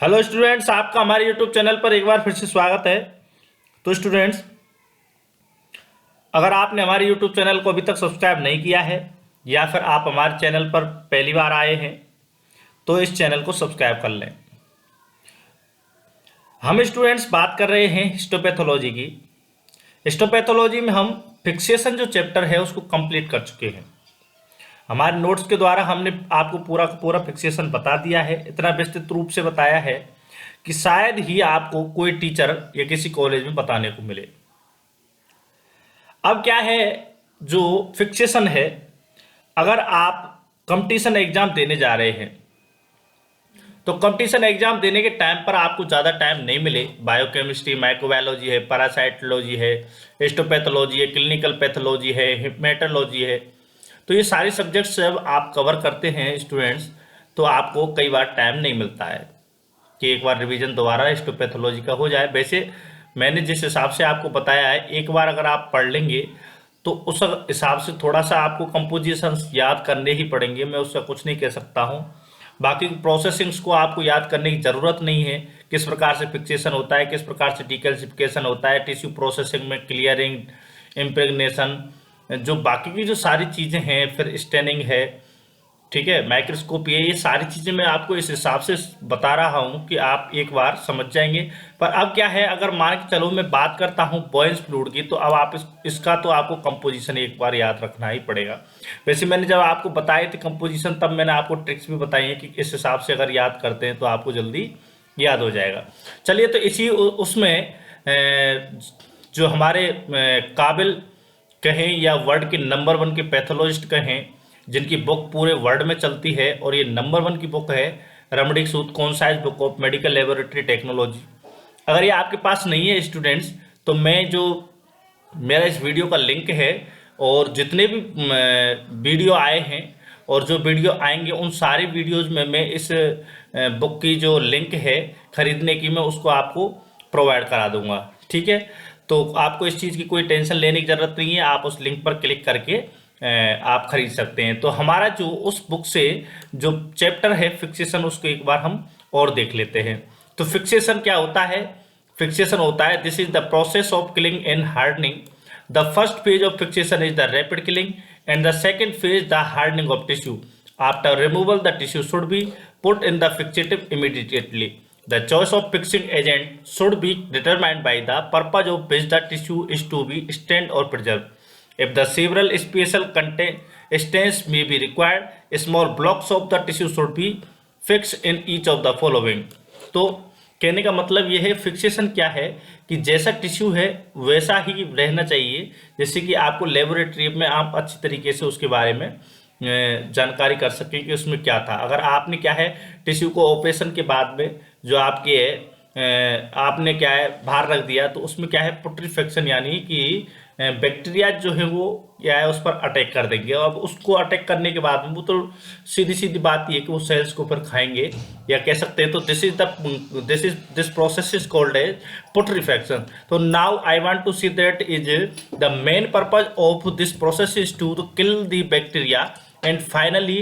Hello students, आपका हमारे YouTube channel पर एक बार फिर से स्वागत है। तो स्टूडेंट्स, अगर आपने हमारे यूट्यूब चैनल को अभी तक सब्सक्राइब नहीं किया है या फिर आप हमारे चैनल पर पहली बार आए हैं तो इस चैनल को सब्सक्राइब कर लें। हम स्टूडेंट्स बात कर रहे हैं हिस्टोपैथोलॉजी की। हिस्टोपैथोलॉजी में हम फिक्सेशन जो चैप्टर है उसको कंप्लीट कर चुके हैं। हमारे नोट्स के द्वारा हमने आपको पूरा का पूरा फिक्सेशन बता दिया है, इतना विस्तृत रूप से बताया है कि शायद ही आपको कोई टीचर या किसी कॉलेज में बताने को मिले। अब क्या है, जो फिक्सेशन है, अगर आप कंपटीशन एग्जाम देने जा रहे हैं तो कंपटीशन एग्जाम देने के टाइम पर आपको ज़्यादा टाइम नहीं मिले, बायोकेमिस्ट्री, माइक्रोबायोलॉजी है, पैरासाइटोलॉजी है, हिस्टोपैथोलॉजी है, क्लिनिकल पैथोलॉजी है, हेमेटोलॉजी है, तो ये सारे सब्जेक्ट्स जब आप कवर करते हैं स्टूडेंट्स तो आपको कई बार टाइम नहीं मिलता है कि एक बार रिवीजन दोबारा हिस्टोपैथोलॉजी का हो जाए। वैसे मैंने जिस हिसाब से आपको बताया है, एक बार अगर आप पढ़ लेंगे तो उस हिसाब से थोड़ा सा आपको कंपोजिशन याद करने ही पड़ेंगे, मैं उसका कुछ नहीं कह सकता हूँ। बाकी प्रोसेसिंग्स को आपको याद करने की ज़रूरत नहीं है, किस प्रकार से फिक्सेशन होता है, किस प्रकार से डिकैल्सिफिकेशन होता है, टिश्यू प्रोसेसिंग में क्लियरिंग, इम्प्रेगनेशन, जो बाकी की जो सारी चीज़ें हैं, फिर स्टेनिंग है, ठीक है, माइक्रोस्कोपी है, ये सारी चीज़ें मैं आपको इस हिसाब से बता रहा हूँ कि आप एक बार समझ जाएंगे। पर अब क्या है, अगर मान के चलो मैं बात करता हूँ बॉयंस फ्लूइड की, तो अब आप इसका तो आपको कंपोजिशन एक बार याद रखना ही पड़ेगा। वैसे मैंने जब आपको बताई थी कंपोजिशन, तब मैंने आपको ट्रिक्स भी बताई हैं कि इस हिसाब से अगर याद करते हैं तो आपको जल्दी याद हो जाएगा। चलिए, तो इसी उसमें जो हमारे काबिल कहें या वर्ल्ड के नंबर 1 के पैथोलॉजिस्ट कहें, जिनकी बुक पूरे वर्ल्ड में चलती है और ये नंबर 1 की बुक है, Ramnik Sood concise book of medical laboratory technology. अगर ये आपके पास नहीं है स्टूडेंट्स, तो मैं जो मेरा इस वीडियो का लिंक है और जितने भी वीडियो आए हैं और जो वीडियो आएंगे उन सारी वीडियोज में मैं इस बुक की जो लिंक है खरीदने की, मैं उसको आपको प्रोवाइड करा दूंगा। ठीक है, तो आपको इस चीज़ की कोई टेंशन लेने की ज़रूरत नहीं है, आप उस लिंक पर क्लिक करके आप खरीद सकते हैं। तो हमारा जो उस बुक से जो चैप्टर है फिक्सेशन, उसको एक बार हम और देख लेते हैं। तो फिक्सेशन क्या होता है? फिक्सेशन होता है, this is the process of killing and hardening. The first phase of fixation is the rapid killing and the second phase the hardening of tissue. After removal the tissue should be put in the fixative immediately. The choice of fixing agent should be determined by the purpose of which the tissue is to be stained or preserved. If the several special stains may be required, small blocks of the tissue should be fixed in each of the following. तो कहने का मतलब ये है, fixation क्या है कि जैसा टिश्यू है वैसा ही रहना चाहिए, जैसे कि आपको लेबोरेटरी में आप अच्छी तरीके से उसके बारे में जानकारी कर सकें कि उसमें क्या था। अगर आपने क्या है टिश्यू को ऑपरेशन के बाद में जो आपके आपने क्या है बाहर रख दिया, तो उसमें क्या है पुट्रीफेक्शन, यानी कि बैक्टीरिया जो है वो क्या है उस पर अटैक कर देंगे। अब उसको अटैक करने के बाद में वो तो सीधी सीधी बात ये कि वो सेल्स को फिर खाएंगे या कह सकते हैं। तो this process is called as putrefaction. तो now I want to see that is the main purpose of this process is to kill the bacteria and finally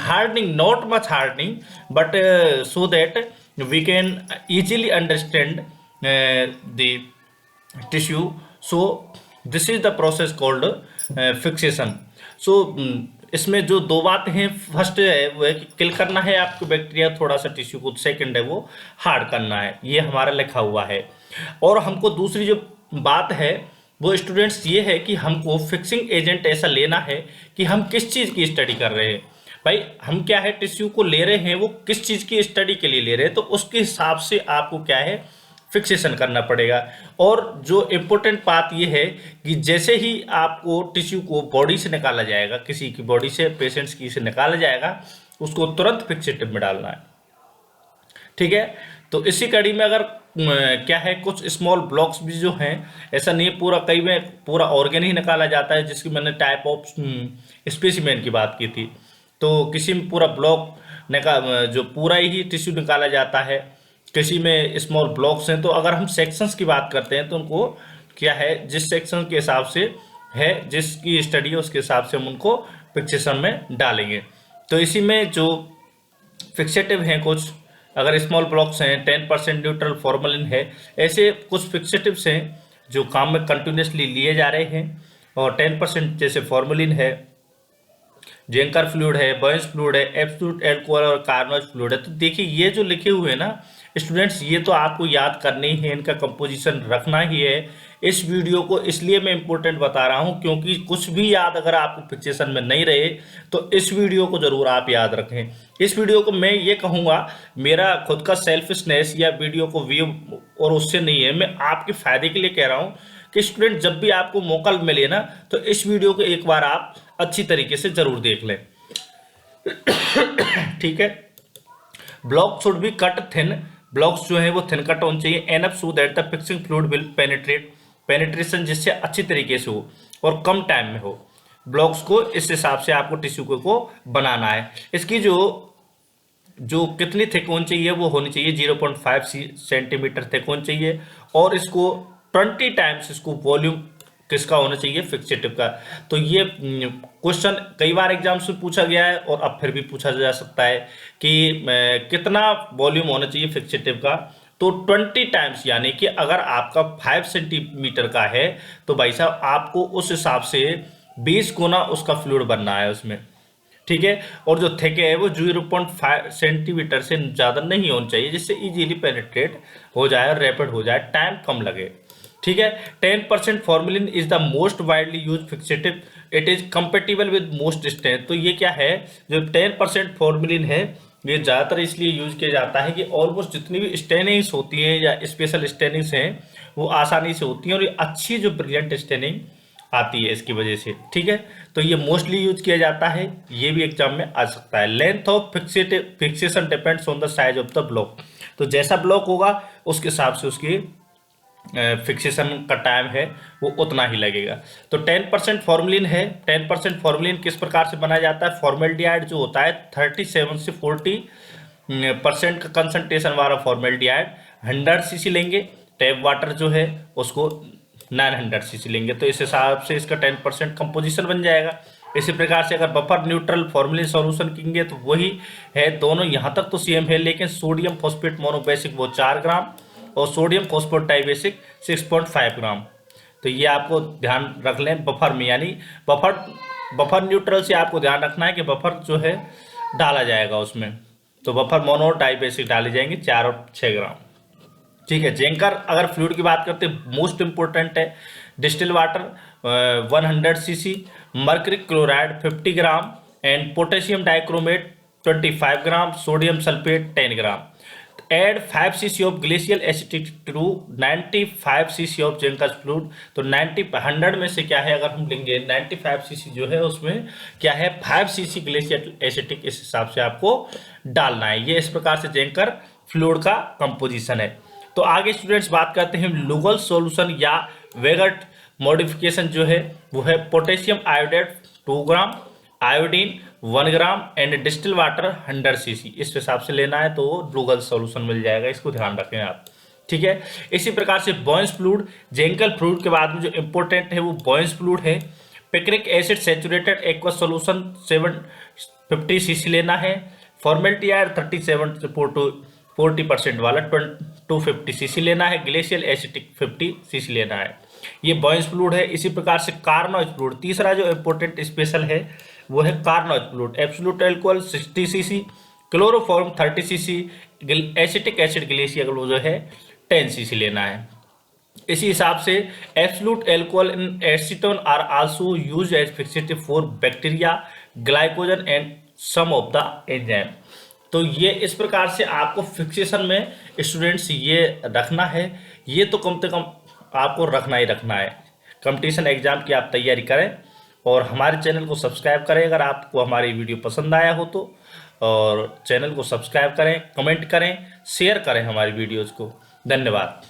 hardening, not much hardening, but so that we can easily understand the tissue. So this is the process called fixation. So इसमें जो दो बात हैं, first है वो है कि किल करना है आपको बैक्टीरिया थोड़ा सा टिश्यू को, सेकंड है वो हार्ड करना है, ये हमारा लिखा हुआ है। और हमको दूसरी जो बात है वो स्टूडेंट्स ये है कि हमको फिक्सिंग एजेंट ऐसा लेना है कि हम किस चीज़ की स्टडी कर रहे हैं। भाई हम क्या है टिश्यू को ले रहे हैं, वो किस चीज़ की स्टडी के लिए ले रहे हैं, तो उसके हिसाब से आपको क्या है फिक्सेशन करना पड़ेगा। और जो इम्पोर्टेंट बात ये है कि जैसे ही आपको टिश्यू को बॉडी से निकाला जाएगा, किसी की बॉडी से, पेशेंट्स की से निकाला जाएगा, उसको तुरंत फिक्सेटिव में डालना है। ठीक है, तो इसी कड़ी में अगर क्या है कुछ स्मॉल ब्लॉक्स भी जो हैं, ऐसा नहीं है पूरा, कई में पूरा ऑर्गेन ही निकाला जाता है, जिसकी मैंने टाइप ऑफ स्पेसिमेन की बात की थी। तो किसी में पूरा ब्लॉक जो पूरा ही टिश्यू निकाला जाता है, किसी में स्मॉल ब्लॉक्स हैं। तो अगर हम सेक्शंस की बात करते हैं तो उनको क्या है जिस सेक्शन के हिसाब से है, जिसकी स्टडी है उसके हिसाब से हम उनको फिक्सेशन में डालेंगे। तो इसी में जो फिक्सेटिव हैं कुछ अगर स्मॉल ब्लॉक्स हैं, 10% न्यूट्रल फॉर्मेलिन है, ऐसे कुछ फिक्सेटिव्स हैं जो काम में कंटिन्यूसली लिए जा रहे हैं। और 10% जैसे फॉर्मेलिन है, जेंकर फ्लूइड है, बॉयंस फ्लूइड है, एब्सोल्यूट एल्कोहल और कार्बोनेट फ्लूइड है। तो देखिए ये जो लिखे हुए हैं ना स्टूडेंट्स, ये तो आपको याद करने ही है, इनका कंपोजिशन रखना ही है। इस वीडियो को इसलिए मैं इंपॉर्टेंट बता रहा हूं क्योंकि कुछ भी याद अगर आपको फिक्सेशन में नहीं रहे तो इस वीडियो को जरूर आप याद रखें। इस वीडियो को मैं ये कहूँगा, मेरा खुद का सेल्फिशनेस या वीडियो को व्यू और उससे नहीं है, मैं आपके फायदे के लिए कह रहा हूँ कि स्टूडेंट जब भी आपको मौका मिले ना तो इस वीडियो को एक बार आप अच्छी तरीके से जरूर देख लें। ठीक है। Block should be cut thin, blocks जो है वो थिन कट होने चाहिए। Enough so that the fixing fluid will penetrate, penetration जिससे अच्छी तरीके से हो और कम टाइम में हो। ब्लॉक्स को इस हिसाब से आपको टिश्यू को बनाना है। इसकी जो जो कितनी थिक होनी चाहिए वो होनी चाहिए 0.5 सेंटीमीटर थिक होनी चाहिए। और इसको 20 टाइम्स इसको वॉल्यूम किसका होना चाहिए, फिक्सेटिव का। तो ये क्वेश्चन कई बार एग्जाम से पूछा गया है और अब फिर भी पूछा जा सकता है कि कितना वॉल्यूम होना चाहिए फिक्सेटिव का। तो 20 टाइम्स, यानी कि अगर आपका 5 सेंटीमीटर का है तो भाई साहब आपको उस हिसाब से 20 गुना उसका फ्लूइड बनना है उसमें। ठीक है। और जो थिक है वो 0.5 सेंटीमीटर से ज़्यादा नहीं होना चाहिए, जिससे इजीली पेनिट्रेट हो जाए और रैपिड हो जाए, टाइम कम लगे। ठीक है। 10% formalin is the most widely use fixative, it is compatible with most stain. तो ये क्या है, जो 10% फॉर्मेलिन है ये ज़्यादातर इसलिए यूज किया जाता है कि ऑलमोस्ट जितनी भी स्टेनिंग्स होती हैं या स्पेशल स्टेनिंग्स हैं वो आसानी से होती हैं और ये अच्छी जो ब्रिलियंट स्टेनिंग आती है इसकी वजह से। ठीक है। तो ये मोस्टली यूज किया जाता है, ये भी एग्जाम में आ सकता है। Length of fixation depends on the size of the block. तो जैसा ब्लॉक होगा उसके हिसाब से उसकी फिक्सेशन का टाइम है वो उतना ही लगेगा। तो 10% फॉर्मेलिन है। 10% फॉर्मेलिन किस प्रकार से बनाया जाता है, फॉर्मेल्डिहाइड जो होता है 37 से 40% का कंसंट्रेशन वाला फॉर्मेल्डिहाइड 100 सीसी लेंगे। टैप वाटर जो है उसको 900 सीसी लेंगे। तो इस हिसाब से इसका 10% कंपोजिशन बन जाएगा। इसी प्रकार से अगर बफर न्यूट्रल फॉर्मेलिन सॉल्यूशन करेंगे तो वही है, दोनों यहाँ तक तो सेम है, लेकिन सोडियम फॉस्फेट मोनोबेसिक वो 4 ग्राम और सोडियम फॉस्फेट डाइबेसिक 6.5 ग्राम। तो ये आपको ध्यान रख लें बफर में, यानी बफर न्यूट्रल से आपको ध्यान रखना है कि बफर जो है डाला जाएगा उसमें। तो बफर मोनो डाइबेसिक डाले जाएंगे 4 और 6 ग्राम। ठीक है। जेंकर अगर फ्लूइड की बात करते हैं मोस्ट इंपोर्टेंट है। Distil water 100 cc, mercury chloride 50 gram and potassium dichromate 25 gram, sodium sulphate 10 gram. Add 5 cc of glacial acetic to 95 cc of Zenker fluid. तो 100 में से क्या है, अगर हम लेंगे 95 सीसी जो है उसमें क्या है 5 सीसी ग्लेशियल एसिटिक, इस हिसाब से आपको डालना है। ये इस प्रकार से जेंकर फ्लूइड का कंपोजिशन है। तो आगे स्टूडेंट्स बात करते हैं लुगल सॉल्यूशन या वेगट मॉडिफिकेशन जो है वो है potassium iodate 2 gram, iodine 1 gram and distil water 100 CC. इस हिसाब से लेना है तो लुगल सॉल्यूशन मिल जाएगा, इसको ध्यान रखें आप। ठीक है। इसी प्रकार से बॉयंस फ्लूइड, जेंकर फ्लूइड के बाद में जो इंपॉर्टेंट है वो बॉयंस फ्लूइड है। Picric acid saturated aqueous solution 750 CC लेना है। फॉर्मेल्डिहाइड 37 से 40% वाला 250 सीसी लेना है। ग्लेशियल एसिटिक 50 सीसी लेना है। ये बॉयंस फ्लूइड है। इसी प्रकार से कार्नोइज फ्लूइड, तीसरा जो इंपॉर्टेंट स्पेशल है वो है Carnoy's fluid. Absolute alcohol 60 cc, chloroform 30 cc, acetic acid glacial जो है 10 सीसी लेना है। इसी हिसाब से absolute alcohol in acetone are also used as fixative for bacteria, glycogen and some of the enzyme. तो ये इस प्रकार से आपको फिक्सेशन में स्टूडेंट्स ये रखना है, ये तो कम से कम आपको रखना ही रखना है। कंपटीशन एग्जाम की आप तैयारी करें और हमारे चैनल को सब्सक्राइब करें अगर आपको हमारी वीडियो पसंद आया हो तो, और चैनल को सब्सक्राइब करें, कमेंट करें, शेयर करें हमारी वीडियोज़ को। धन्यवाद।